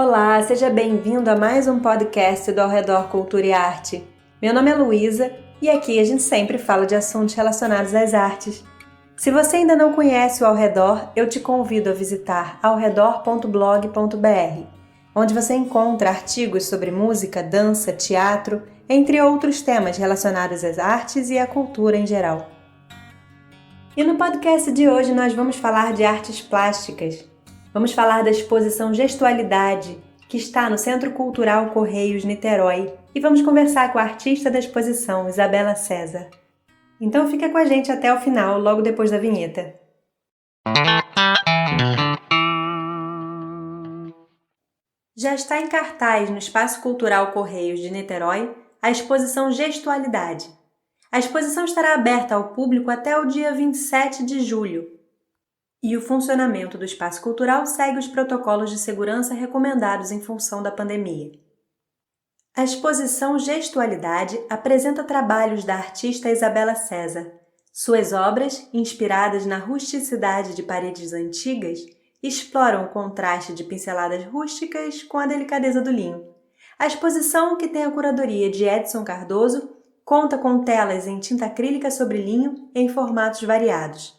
Olá, seja bem-vindo a mais um podcast do Ao Redor Cultura e Arte. Meu nome é Luísa e aqui a gente sempre fala de assuntos relacionados às artes. Se você ainda não conhece o Ao Redor, eu te convido a visitar aoredor.blog.br, onde você encontra artigos sobre música, dança, teatro, entre outros temas relacionados às artes e à cultura em geral. E no podcast de hoje nós vamos falar de artes plásticas. Vamos falar da exposição Gestualidade, que está no Centro Cultural Correios, Niterói, e vamos conversar com a artista da exposição, Isabela César. Então fica com a gente até o final, logo depois da vinheta. Já está em cartaz no Espaço Cultural Correios de Niterói a exposição Gestualidade. A exposição estará aberta ao público até o dia 27 de julho. E o funcionamento do espaço cultural segue os protocolos de segurança recomendados em função da pandemia. A exposição Gestualidade apresenta trabalhos da artista Isabela César. Suas obras, inspiradas na rusticidade de paredes antigas, exploram o contraste de pinceladas rústicas com a delicadeza do linho. A exposição, que tem a curadoria de Edson Cardoso, conta com telas em tinta acrílica sobre linho em formatos variados.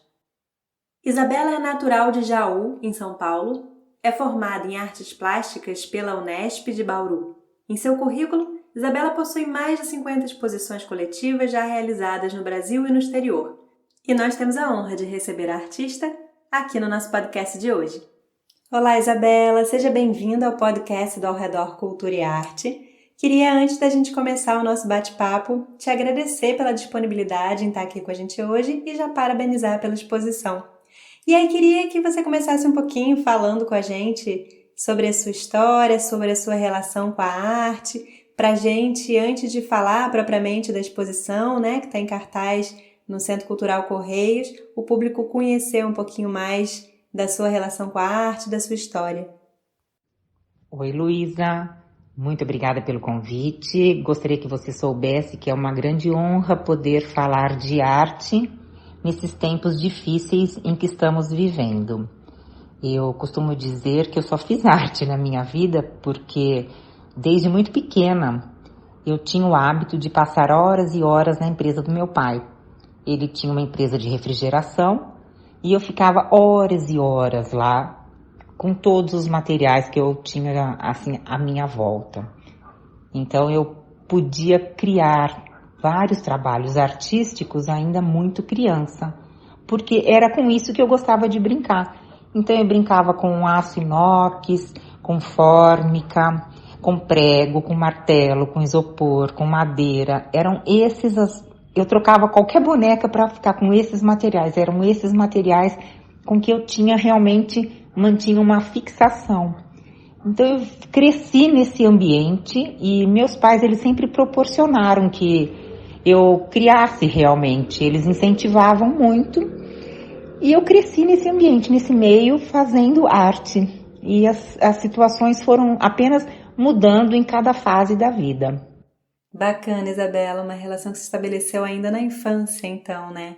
Isabela é natural de Jaú, em São Paulo, é formada em artes plásticas pela Unesp de Bauru. Em seu currículo, Isabela possui mais de 50 exposições coletivas já realizadas no Brasil e no exterior. E nós temos a honra de receber a artista aqui no nosso podcast de hoje. Olá, Isabela, seja bem-vinda ao podcast do Ao Redor Cultura e Arte. Queria, antes da gente começar o nosso bate-papo, te agradecer pela disponibilidade em estar aqui com a gente hoje e já parabenizar pela exposição. E aí queria que você começasse um pouquinho falando com a gente sobre a sua história, sobre a sua relação com a arte, pra gente, antes de falar propriamente da exposição, né, que está em cartaz no Centro Cultural Correios, o público conhecer um pouquinho mais da sua relação com a arte, da sua história. Oi, Luísa. Muito obrigada pelo convite. Gostaria que você soubesse que é uma grande honra poder falar de arte nesses tempos difíceis em que estamos vivendo. Eu costumo dizer que eu só fiz arte na minha vida porque, desde muito pequena, eu tinha o hábito de passar horas e horas na empresa do meu pai. Ele tinha uma empresa de refrigeração e eu ficava horas e horas lá com todos os materiais que eu tinha assim à minha volta. Então eu podia criar vários trabalhos artísticos ainda muito criança, porque era com isso que eu gostava de brincar. Então eu brincava com aço inox, com fórmica, com prego, com martelo, com isopor, com madeira. Eram esses eu trocava qualquer boneca para ficar com esses materiais. Eram esses materiais com que eu tinha realmente mantinha uma fixação. Então eu cresci nesse ambiente e meus pais eles sempre proporcionaram que eu criasse realmente, eles incentivavam muito e eu cresci nesse ambiente, nesse meio, fazendo arte e as situações foram apenas mudando em cada fase da vida. Bacana, Isabela, uma relação que se estabeleceu ainda na infância, então, né?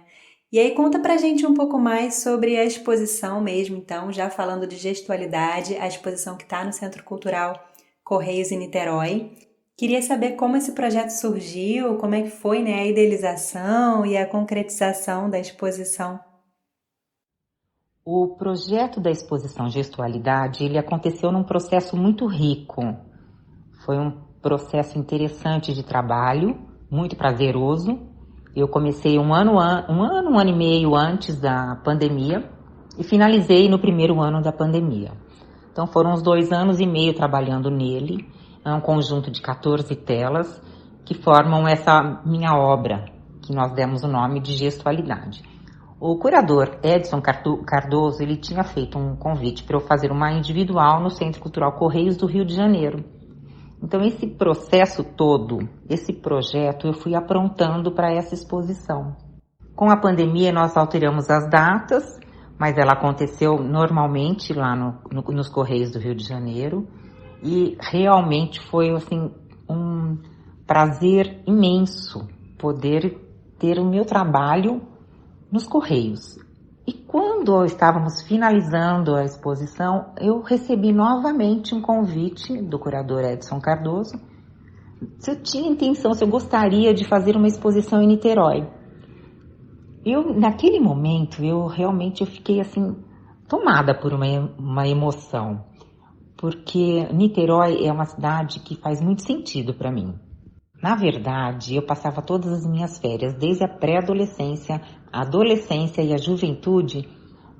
E aí conta pra gente um pouco mais sobre a exposição mesmo, então, já falando de gestualidade, a exposição que está no Centro Cultural Correios em Niterói. Queria saber como esse projeto surgiu, como é que foi, né, a idealização e a concretização da exposição. O projeto da exposição Gestualidade, ele aconteceu num processo muito rico. Foi um processo interessante de trabalho, muito prazeroso. Eu comecei um ano e meio antes da pandemia e finalizei no primeiro ano da pandemia. Então foram uns 2 anos e meio trabalhando nele. É um conjunto de 14 telas que formam essa minha obra, que nós demos o nome de Gestualidade. O curador Edson Cardoso, ele tinha feito um convite para eu fazer uma individual no Centro Cultural Correios do Rio de Janeiro. Então esse processo todo, esse projeto, eu fui aprontando para essa exposição. Com a pandemia nós alteramos as datas, mas ela aconteceu normalmente lá nos Correios do Rio de Janeiro. E realmente foi assim, um prazer imenso poder ter o meu trabalho nos Correios. E quando estávamos finalizando a exposição, eu recebi novamente um convite do curador Edson Cardoso, se eu tinha intenção, se eu gostaria de fazer uma exposição em Niterói. Naquele momento, eu fiquei assim, tomada por uma emoção, porque Niterói é uma cidade que faz muito sentido para mim. Na verdade, eu passava todas as minhas férias, desde a pré-adolescência, a adolescência e a juventude,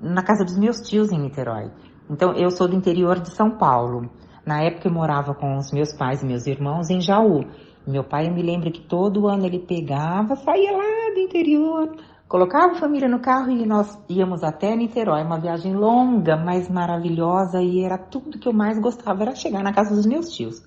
na casa dos meus tios em Niterói. Então, eu sou do interior de São Paulo. Na época, eu morava com os meus pais e meus irmãos em Jaú. Meu pai, eu me lembro que todo ano ele pegava, saía lá do interior, colocava a família no carro e nós íamos até Niterói. Uma viagem longa, mas maravilhosa, e era tudo que eu mais gostava, era chegar na casa dos meus tios.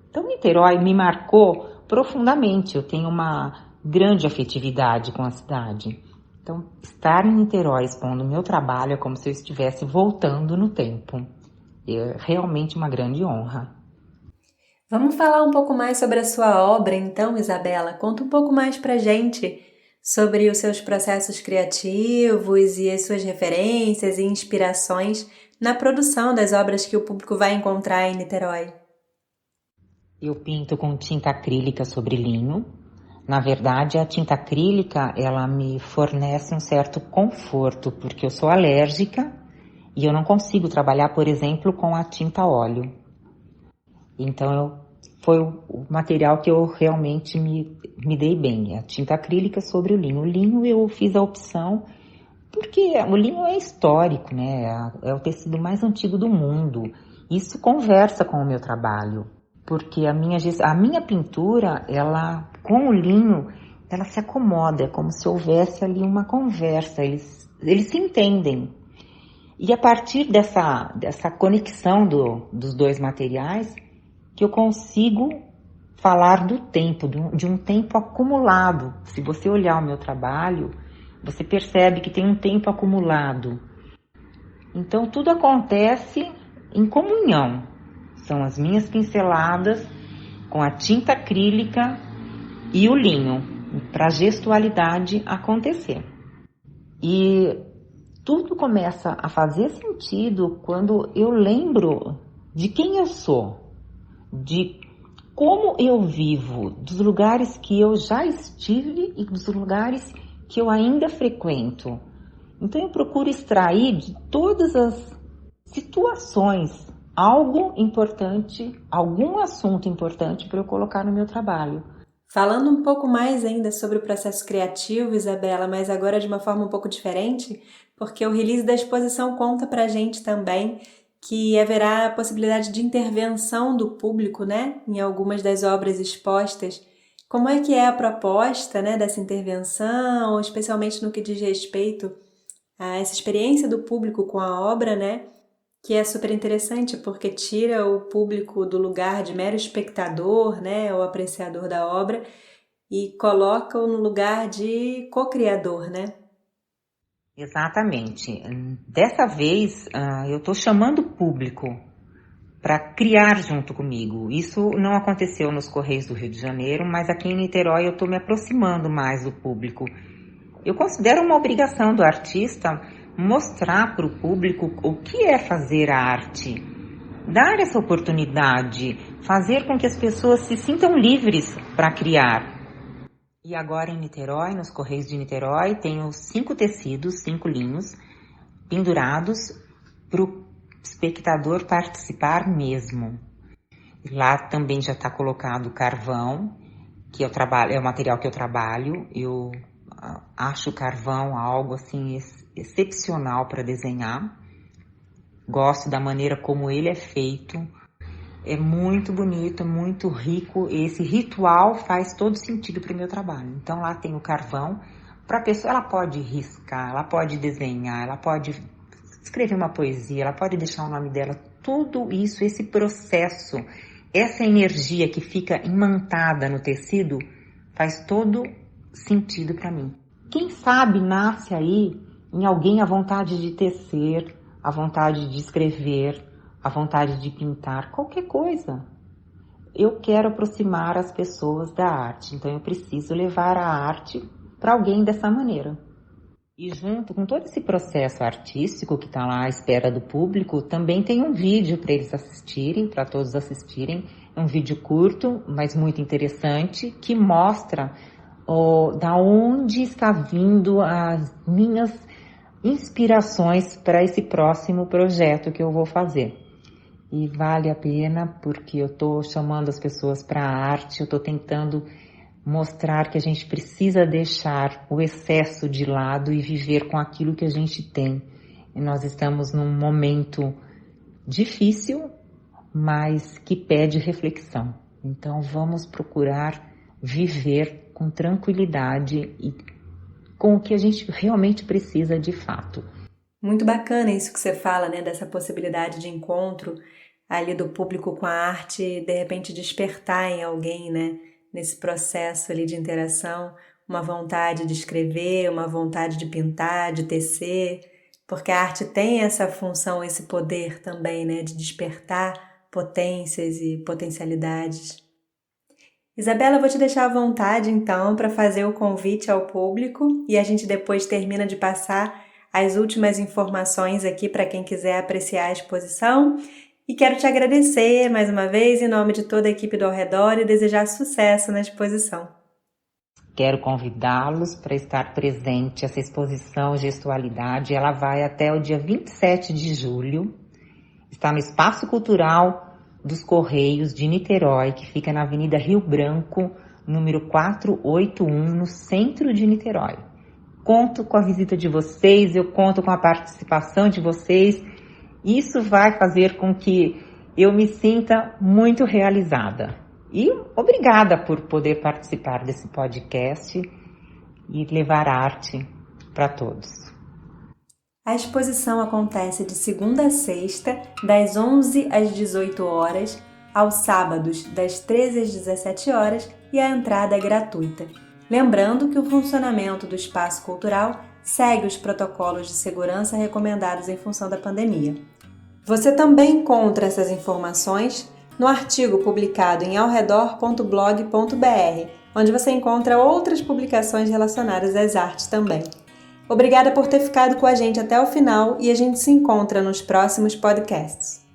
Então, Niterói me marcou profundamente. Eu tenho uma grande afetividade com a cidade. Então, estar em Niterói expondo o meu trabalho é como se eu estivesse voltando no tempo. É realmente uma grande honra. Vamos falar um pouco mais sobre a sua obra, então, Isabela? Conta um pouco mais pra gente sobre os seus processos criativos e as suas referências e inspirações na produção das obras que o público vai encontrar em Niterói. Eu pinto com tinta acrílica sobre linho. Na verdade, a tinta acrílica, ela me fornece um certo conforto, porque eu sou alérgica e eu não consigo trabalhar, por exemplo, com a tinta óleo. Então, foi o material que eu realmente me dei bem, a tinta acrílica sobre o linho. O linho eu fiz a opção, porque o linho é histórico, né? É o tecido mais antigo do mundo. Isso conversa com o meu trabalho. Porque a minha pintura, ela, com o linho, ela se acomoda, é como se houvesse ali uma conversa, eles se entendem. E a partir dessa conexão dos dois materiais, que eu consigo falar do tempo, de um tempo acumulado. Se você olhar o meu trabalho, você percebe que tem um tempo acumulado. Então, tudo acontece em comunhão. São as minhas pinceladas com a tinta acrílica e o linho, para a gestualidade acontecer. E tudo começa a fazer sentido quando eu lembro de quem eu sou, de como eu vivo, dos lugares que eu já estive e dos lugares que eu ainda frequento. Então eu procuro extrair de todas as situações algo importante, algum assunto importante para eu colocar no meu trabalho. Falando um pouco mais ainda sobre o processo criativo, Isabela, mas agora de uma forma um pouco diferente, porque o release da exposição conta pra gente também que haverá a possibilidade de intervenção do público, né, em algumas das obras expostas. Como é que é a proposta, né, dessa intervenção, especialmente no que diz respeito a essa experiência do público com a obra, né? Que é super interessante porque tira o público do lugar de mero espectador, né, ou apreciador da obra e coloca-o no lugar de co-criador, né? Exatamente. Dessa vez, eu estou chamando o público para criar junto comigo. Isso não aconteceu nos Correios do Rio de Janeiro, mas aqui em Niterói eu estou me aproximando mais do público. Eu considero uma obrigação do artista mostrar para o público o que é fazer a arte, dar essa oportunidade, fazer com que as pessoas se sintam livres para criar. E agora em Niterói, nos Correios de Niterói, tenho 5 tecidos, 5 linhos, pendurados para o espectador participar mesmo. Lá também já está colocado carvão, que é o material que eu trabalho. Eu acho o carvão algo assim excepcional para desenhar. Gosto da maneira como ele é feito. É muito bonito, é muito rico. Esse ritual faz todo sentido para o meu trabalho. Então lá tem o carvão. Para a pessoa, ela pode riscar, ela pode desenhar, ela pode escrever uma poesia, ela pode deixar o nome dela. Tudo isso, esse processo, essa energia que fica imantada no tecido, faz todo sentido para mim. Quem sabe nasce aí em alguém a vontade de tecer, a vontade de escrever, a vontade de pintar, qualquer coisa. Eu quero aproximar as pessoas da arte, então eu preciso levar a arte para alguém dessa maneira. E junto com todo esse processo artístico que está lá à espera do público, também tem um vídeo para eles assistirem, para todos assistirem. É um vídeo curto, mas muito interessante, que mostra da onde está vindo as minhas inspirações para esse próximo projeto que eu vou fazer. E vale a pena porque eu estou chamando as pessoas para a arte, eu estou tentando mostrar que a gente precisa deixar o excesso de lado e viver com aquilo que a gente tem. E nós estamos num momento difícil, mas que pede reflexão. Então vamos procurar viver com tranquilidade e com o que a gente realmente precisa de fato. Muito bacana isso que você fala, né? Dessa possibilidade de encontro ali do público com a arte e de repente despertar em alguém, né? Nesse processo ali de interação, uma vontade de escrever, uma vontade de pintar, de tecer, porque a arte tem essa função, esse poder também, né, de despertar potências e potencialidades. Isabela, eu vou te deixar à vontade então para fazer o convite ao público e a gente depois termina de passar as últimas informações aqui para quem quiser apreciar a exposição. E quero te agradecer mais uma vez em nome de toda a equipe do Ao Redor e desejar sucesso na exposição. Quero convidá-los para estar presente. Essa exposição Gestualidade, ela vai até o dia 27 de julho. Está no Espaço Cultural dos Correios de Niterói, que fica na Avenida Rio Branco, número 481, no centro de Niterói. Conto com a visita de vocês, eu conto com a participação de vocês. Isso vai fazer com que eu me sinta muito realizada. E obrigada por poder participar desse podcast e levar arte para todos. A exposição acontece de segunda a sexta, das 11 às 18 horas, aos sábados, das 13 às 17 horas, e a entrada é gratuita. Lembrando que o funcionamento do espaço cultural segue os protocolos de segurança recomendados em função da pandemia. Você também encontra essas informações no artigo publicado em aoredor.blog.br, onde você encontra outras publicações relacionadas às artes também. Obrigada por ter ficado com a gente até o final e a gente se encontra nos próximos podcasts.